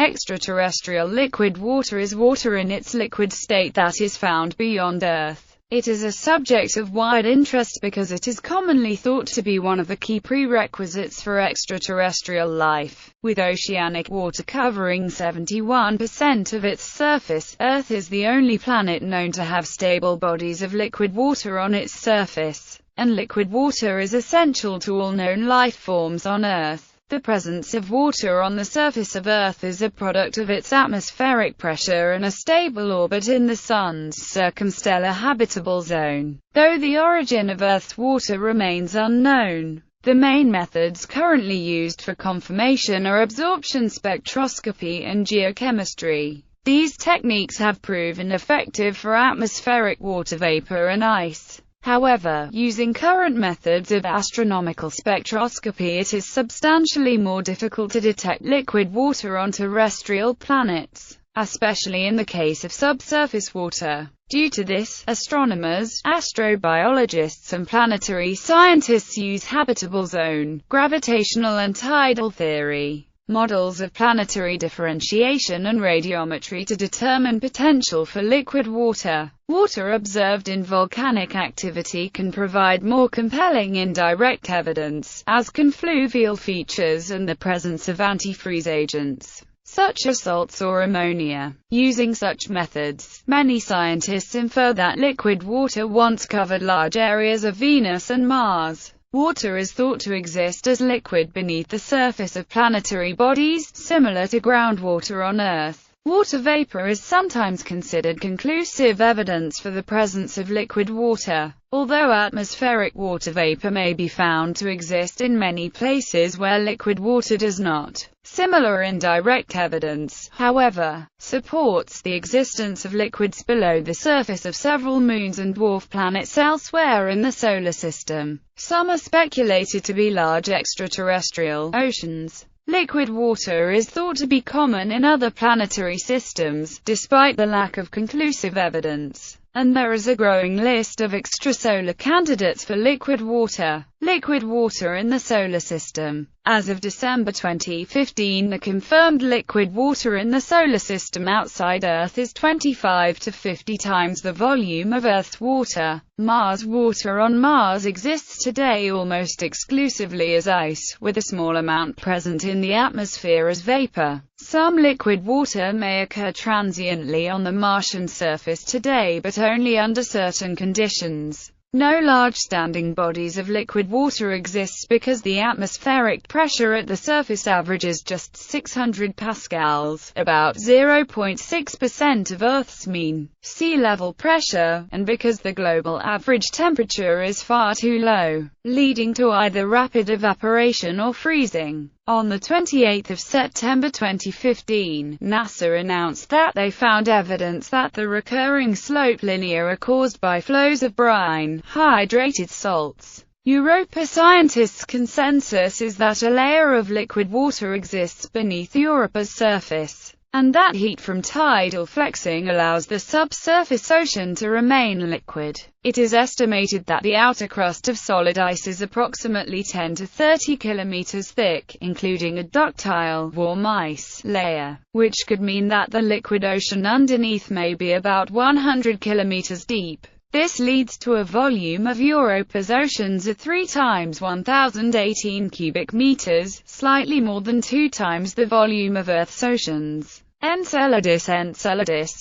Extraterrestrial liquid water is water in its liquid state that is found beyond Earth. It is a subject of wide interest because it is commonly thought to be one of the key prerequisites for extraterrestrial life. With oceanic water covering 71% of its surface, Earth is the only planet known to have stable bodies of liquid water on its surface, and liquid water is essential to all known life forms on Earth. The presence of water on the surface of Earth is a product of its atmospheric pressure and a stable orbit in the Sun's circumstellar habitable zone. Though the origin of Earth's water remains unknown, the main methods currently used for confirmation are absorption spectroscopy and geochemistry. These techniques have proven effective for atmospheric water vapor and ice. However, using current methods of astronomical spectroscopy, it is substantially more difficult to detect liquid water on terrestrial planets, especially in the case of subsurface water. Due to this, astronomers, astrobiologists and planetary scientists use habitable zone, gravitational and tidal theory models of planetary differentiation and radiometry to determine potential for liquid water. Water observed in volcanic activity can provide more compelling indirect evidence, as can fluvial features and the presence of antifreeze agents, such as salts or ammonia. Using such methods, many scientists infer that liquid water once covered large areas of Venus and Mars. Water is thought to exist as liquid beneath the surface of planetary bodies, similar to groundwater on Earth. Water vapor is sometimes considered conclusive evidence for the presence of liquid water, although atmospheric water vapor may be found to exist in many places where liquid water does not. Similar indirect evidence, however, supports the existence of liquids below the surface of several moons and dwarf planets elsewhere in the solar system. Some are speculated to be large extraterrestrial oceans. Liquid water is thought to be common in other planetary systems, despite the lack of conclusive evidence, and there is a growing list of extrasolar candidates for liquid water. Liquid water in the solar system. As of December 2015, the confirmed liquid water in the solar system outside Earth is 25 to 50 times the volume of Earth's water. Mars water on Mars exists today almost exclusively as ice, with a small amount present in the atmosphere as vapor. Some liquid water may occur transiently on the Martian surface today, but only under certain conditions. No large standing bodies of liquid water exist because the atmospheric pressure at the surface averages just 600 pascals, about 0.6% of Earth's mean sea level pressure, and because the global average temperature is far too low, leading to either rapid evaporation or freezing. On 28 September 2015, NASA announced that they found evidence that the recurring slope linea are caused by flows of brine, hydrated salts. Europa scientists' consensus is that a layer of liquid water exists beneath Europa's surface, and that heat from tidal flexing allows the subsurface ocean to remain liquid. It is estimated that the outer crust of solid ice is approximately 10 to 30 kilometers thick, including a ductile, warm ice layer, which could mean that the liquid ocean underneath may be about 100 kilometers deep. This leads to a volume of Europa's oceans of 3 times 1018 cubic meters, slightly more than 2 times the volume of Earth's oceans. Enceladus,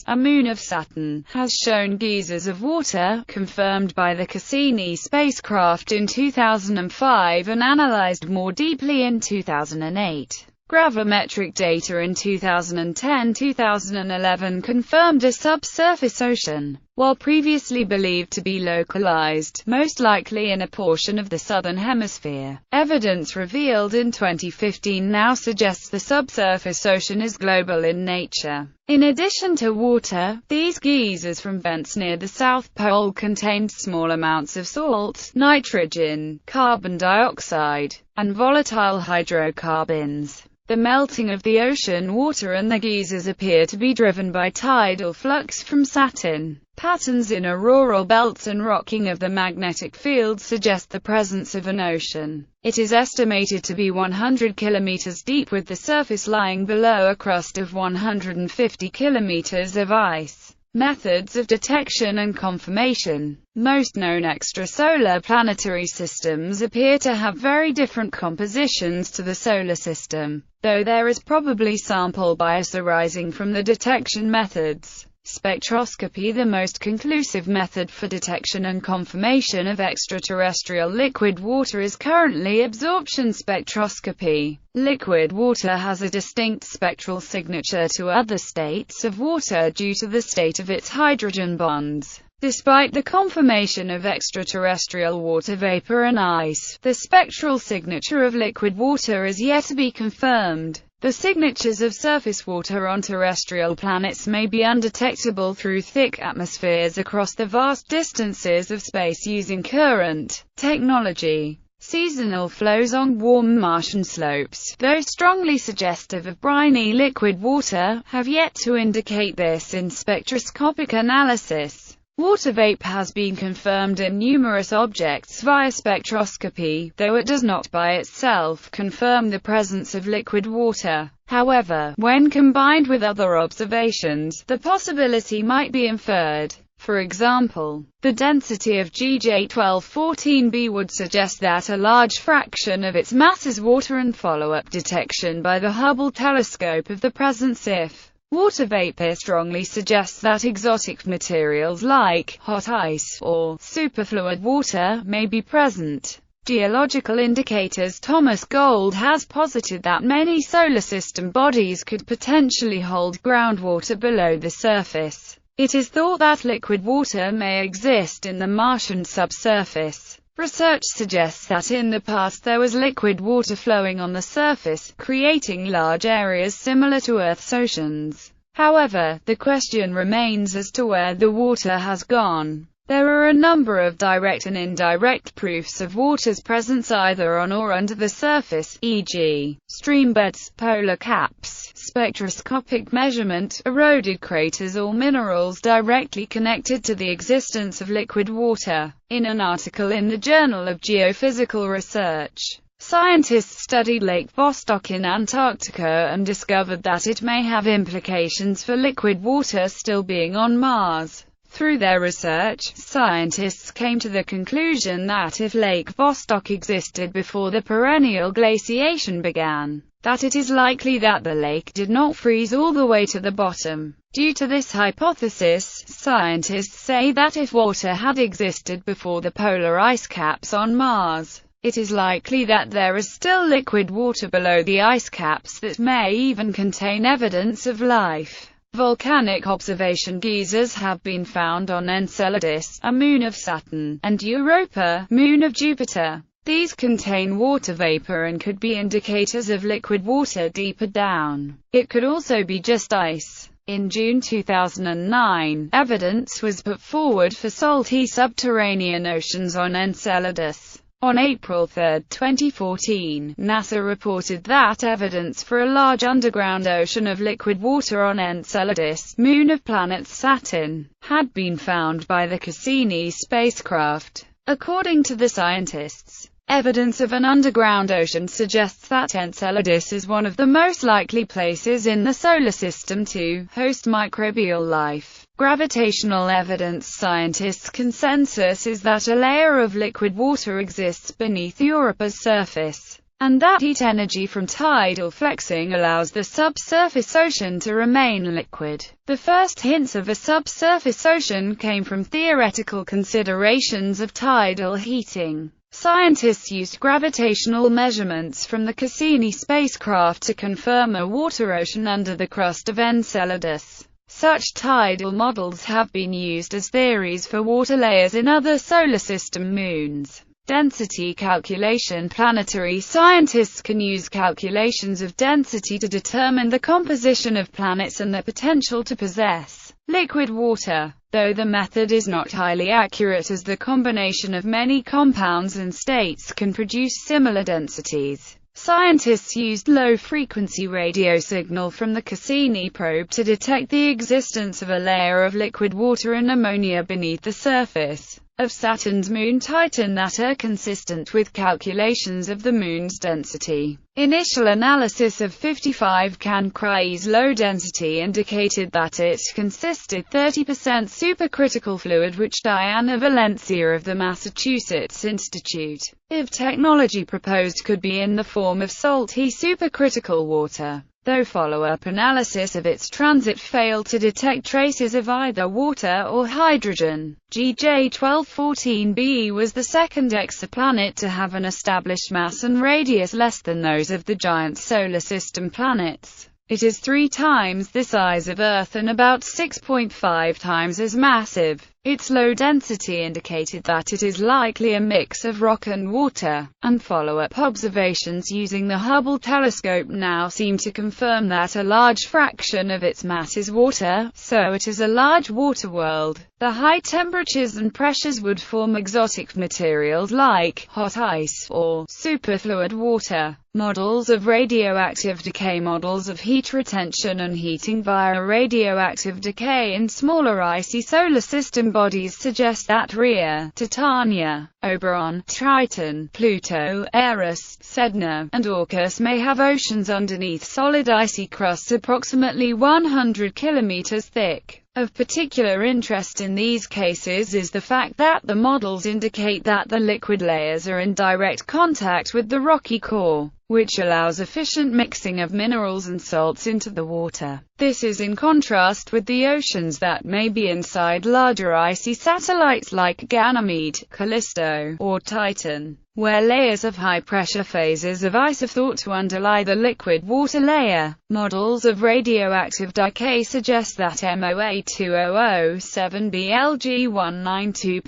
a moon of Saturn, has shown geysers of water, confirmed by the Cassini spacecraft in 2005 and analyzed more deeply in 2008. Gravimetric data in 2010-2011 confirmed a subsurface ocean, while previously believed to be localized, most likely in a portion of the southern hemisphere. Evidence revealed in 2015 now suggests the subsurface ocean is global in nature. In addition to water, these geysers from vents near the South Pole contained small amounts of salt, nitrogen, carbon dioxide, and volatile hydrocarbons. The melting of the ocean water and the geysers appear to be driven by tidal flux from Saturn. Patterns in auroral belts and rocking of the magnetic field suggest the presence of an ocean. It is estimated to be 100 kilometers deep, with the surface lying below a crust of 150 kilometers of ice. Methods of detection and confirmation. Most known extrasolar planetary systems appear to have very different compositions to the Solar System, though there is probably sample bias arising from the detection methods. Spectroscopy. The most conclusive method for detection and confirmation of extraterrestrial liquid water is currently absorption spectroscopy. Liquid water has a distinct spectral signature to other states of water due to the state of its hydrogen bonds. Despite the confirmation of extraterrestrial water vapor and ice, the spectral signature of liquid water is yet to be confirmed. The signatures of surface water on terrestrial planets may be undetectable through thick atmospheres across the vast distances of space using current technology. Seasonal flows on warm Martian slopes, though strongly suggestive of briny liquid water, have yet to indicate this in spectroscopic analysis. Water vapor has been confirmed in numerous objects via spectroscopy, though it does not by itself confirm the presence of liquid water. However, when combined with other observations, the possibility might be inferred. For example, the density of GJ1214b would suggest that a large fraction of its mass is water, and follow-up detection by the Hubble telescope of the presence if water vapor strongly suggests that exotic materials like hot ice or superfluid water may be present. Geological Indicators. Thomas Gold has posited that many solar system bodies could potentially hold groundwater below the surface. It is thought that liquid water may exist in the Martian subsurface. Research suggests that in the past there was liquid water flowing on the surface, creating large areas similar to Earth's oceans. However, the question remains as to where the water has gone. There are a number of direct and indirect proofs of water's presence either on or under the surface, e.g., streambeds, polar caps, spectroscopic measurement, eroded craters, or minerals directly connected to the existence of liquid water. In an article in the Journal of Geophysical Research, scientists studied Lake Vostok in Antarctica and discovered that it may have implications for liquid water still being on Mars. Through their research, scientists came to the conclusion that if Lake Vostok existed before the perennial glaciation began, that it is likely that the lake did not freeze all the way to the bottom. Due to this hypothesis, scientists say that if water had existed before the polar ice caps on Mars, it is likely that there is still liquid water below the ice caps that may even contain evidence of life. Volcanic observation geysers have been found on Enceladus, a moon of Saturn, and Europa, moon of Jupiter. These contain water vapor and could be indicators of liquid water deeper down. It could also be just ice. In June 2009, evidence was put forward for salty subterranean oceans on Enceladus. On April 3, 2014, NASA reported that evidence for a large underground ocean of liquid water on Enceladus, moon of planet Saturn, had been found by the Cassini spacecraft. According to the scientists, evidence of an underground ocean suggests that Enceladus is one of the most likely places in the Solar System to host microbial life. Gravitational evidence. Scientists' consensus is that a layer of liquid water exists beneath Europa's surface, and that heat energy from tidal flexing allows the subsurface ocean to remain liquid. The first hints of a subsurface ocean came from theoretical considerations of tidal heating. Scientists used gravitational measurements from the Cassini spacecraft to confirm a water ocean under the crust of Enceladus. Such tidal models have been used as theories for water layers in other solar system moons. Density calculation. Planetary scientists can use calculations of density to determine the composition of planets and their potential to possess liquid water, though the method is not highly accurate as the combination of many compounds and states can produce similar densities. Scientists used low-frequency radio signal from the Cassini probe to detect the existence of a layer of liquid water and ammonia beneath the surface of Saturn's moon Titan that are consistent with calculations of the moon's density. Initial analysis of 55 Cancri's low density indicated that it consisted 30% supercritical fluid, which Diana Valencia of the Massachusetts Institute of Technology proposed could be in the form of salty supercritical water, though follow-up analysis of its transit failed to detect traces of either water or hydrogen. GJ-1214b was the second exoplanet to have an established mass and radius less than those of the giant solar system planets. It is 3 times the size of Earth and about 6.5 times as massive. Its low density indicated that it is likely a mix of rock and water, and follow-up observations using the Hubble telescope now seem to confirm that a large fraction of its mass is water, so it is a large water world. The high temperatures and pressures would form exotic materials like hot ice or superfluid water. Models of radioactive decay. Models of heat retention and heating via radioactive decay in smaller icy solar system bodies suggest that Rhea, Titania, Oberon, Triton, Pluto, Eris, Sedna, and Orcus may have oceans underneath solid icy crusts approximately 100 kilometers thick. Of particular interest in these cases is the fact that the models indicate that the liquid layers are in direct contact with the rocky core, which allows efficient mixing of minerals and salts into the water. This is in contrast with the oceans that may be inside larger icy satellites like Ganymede, Callisto, or Titan, where layers of high-pressure phases of ice are thought to underlie the liquid water layer. Models of radioactive decay suggest that MOA2007 Bl.G192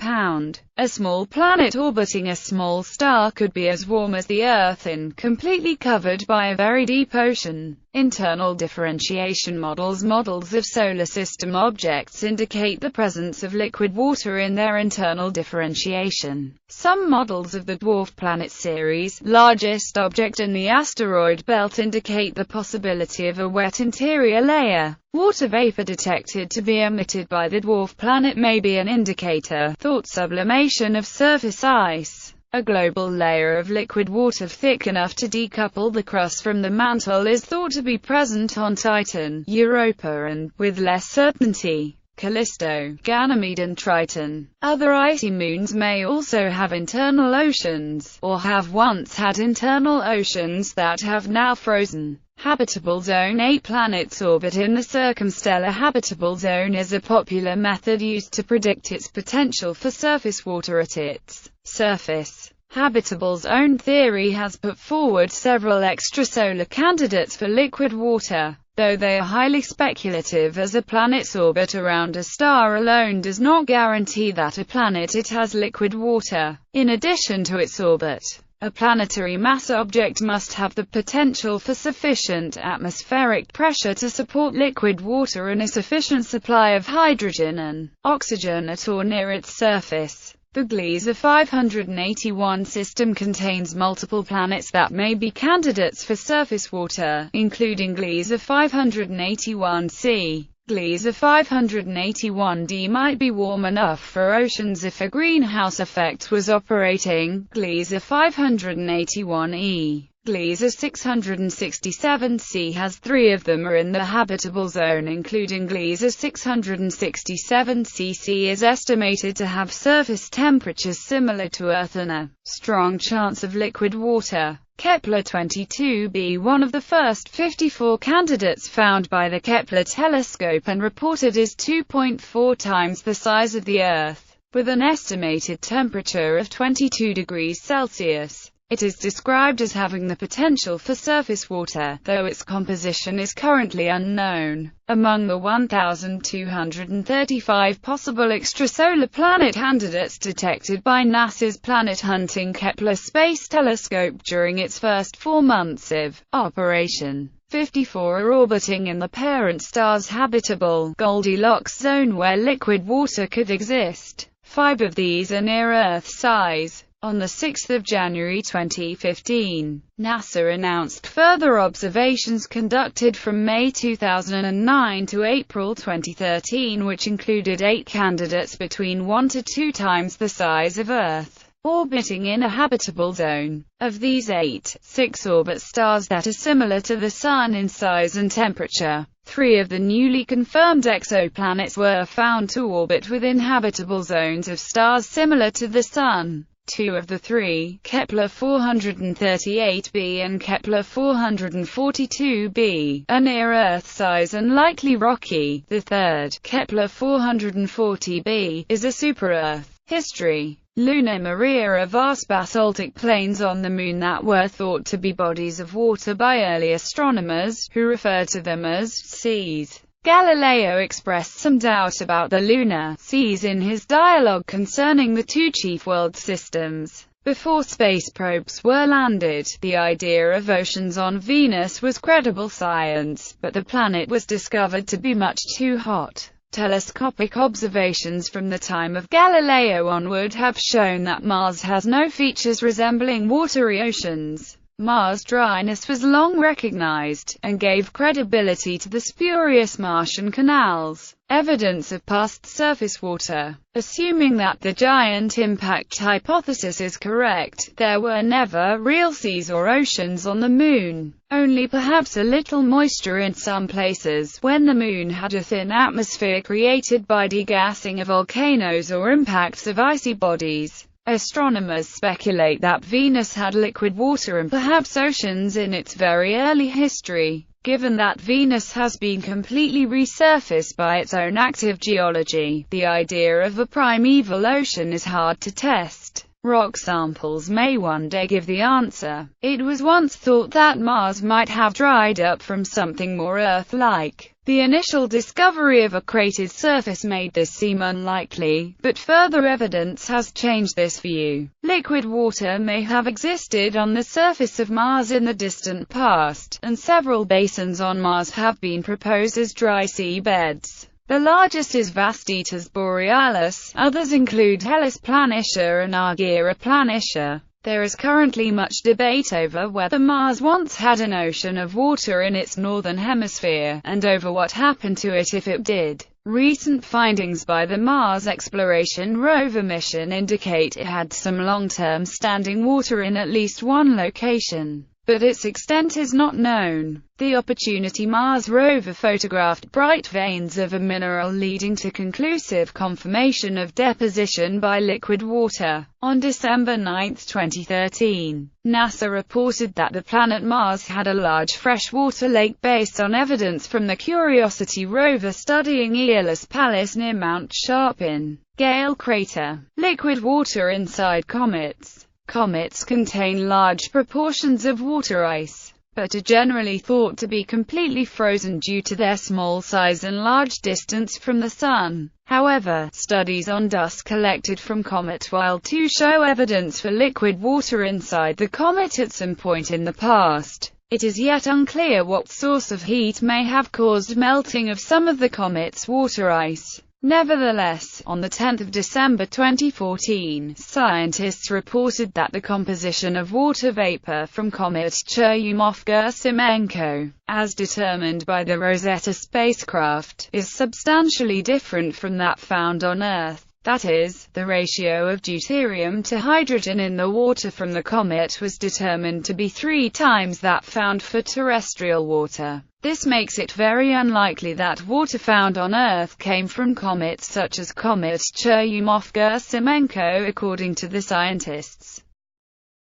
a small planet orbiting a small star could be as warm as the Earth and completely covered by a very deep ocean. Internal differentiation models. Models of solar system objects indicate the presence of liquid water in their internal differentiation. Some models of the dwarf planet series, largest object in the asteroid belt, indicate the possibility of a wet interior layer. Water vapor detected to be emitted by the dwarf planet may be an indicator. Thought sublimation of surface ice. A global layer of liquid water thick enough to decouple the crust from the mantle is thought to be present on Titan, Europa and, with less certainty, Callisto, Ganymede and Triton. Other icy moons may also have internal oceans, or have once had internal oceans that have now frozen. Habitable zone. 8 planets orbit in the circumstellar habitable zone is a popular method used to predict its potential for surface water at its surface. Habitable zone theory has put forward several extrasolar candidates for liquid water, though they are highly speculative, as a planet's orbit around a star alone does not guarantee that a planet it has liquid water. In addition to its orbit, a planetary mass object must have the potential for sufficient atmospheric pressure to support liquid water and a sufficient supply of hydrogen and oxygen at or near its surface. The Gliese 581 system contains multiple planets that may be candidates for surface water, including Gliese 581c. Gliese 581d might be warm enough for oceans if a greenhouse effect was operating. Gliese 581e. Gliese 667c has 3 of them are in the habitable zone, including Gliese 667c. C is estimated to have surface temperatures similar to Earth and a strong chance of liquid water. Kepler-22b, one of the first 54 candidates found by the Kepler telescope and reported, is 2.4 times the size of the Earth, with an estimated temperature of 22 degrees Celsius. It is described as having the potential for surface water, though its composition is currently unknown. Among the 1,235 possible extrasolar planet candidates detected by NASA's planet-hunting Kepler Space Telescope during its first 4 months of operation, 54 are orbiting in the parent star's habitable Goldilocks zone where liquid water could exist. 5 of these are near Earth size. On 6 January 2015, NASA announced further observations conducted from May 2009 to April 2013, which included 8 candidates between 1 to 2 times the size of Earth, orbiting in a habitable zone. Of these 8, 6 orbit stars that are similar to the Sun in size and temperature. 3 of the newly confirmed exoplanets were found to orbit within habitable zones of stars similar to the Sun. 2 of the 3, Kepler 438b and Kepler 442b, are near Earth size and likely rocky. The third, Kepler 440b, is a super-Earth. History. Luna Maria are vast basaltic plains on the Moon that were thought to be bodies of water by early astronomers, who refer to them as seas. Galileo expressed some doubt about the lunar seas in his dialogue concerning the 2 chief world systems. Before space probes were landed, the idea of oceans on Venus was credible science, but the planet was discovered to be much too hot. Telescopic observations from the time of Galileo onward have shown that Mars has no features resembling watery oceans. Mars' dryness was long recognized, and gave credibility to the spurious Martian canals, evidence of past surface water. Assuming that the giant impact hypothesis is correct, there were never real seas or oceans on the Moon, only perhaps a little moisture in some places when the Moon had a thin atmosphere created by degassing of volcanoes or impacts of icy bodies. Astronomers speculate that Venus had liquid water and perhaps oceans in its very early history. Given that Venus has been completely resurfaced by its own active geology, the idea of a primeval ocean is hard to test. Rock samples may one day give the answer. It was once thought that Mars might have dried up from something more Earth-like. The initial discovery of a cratered surface made this seem unlikely, but further evidence has changed this view. Liquid water may have existed on the surface of Mars in the distant past, and several basins on Mars have been proposed as dry sea beds. The largest is Vastitas Borealis, others include Hellas Planitia and Argyra Planitia. There is currently much debate over whether Mars once had an ocean of water in its northern hemisphere, and over what happened to it if it did. Recent findings by the Mars Exploration Rover mission indicate it had some long-term standing water in at least one location, but its extent is not known. The Opportunity Mars rover photographed bright veins of a mineral leading to conclusive confirmation of deposition by liquid water. On December 9, 2013, NASA reported that the planet Mars had a large freshwater lake based on evidence from the Curiosity rover studying Aeolus Palus near Mount Sharpin, Gale crater. Liquid water inside comets. Comets contain large proportions of water ice, but are generally thought to be completely frozen due to their small size and large distance from the Sun. However, studies on dust collected from Comet Wild-2 show evidence for liquid water inside the comet at some point in the past. It is yet unclear what source of heat may have caused melting of some of the comet's water ice. Nevertheless, on 10 December 2014, scientists reported that the composition of water vapor from comet Churyumov-Gerasimenko, as determined by the Rosetta spacecraft, is substantially different from that found on Earth. That is, the ratio of deuterium to hydrogen in the water from the comet was determined to be 3 times that found for terrestrial water. This makes it very unlikely that water found on Earth came from comets such as Comet Churyumov-Gerasimenko, according to the scientists.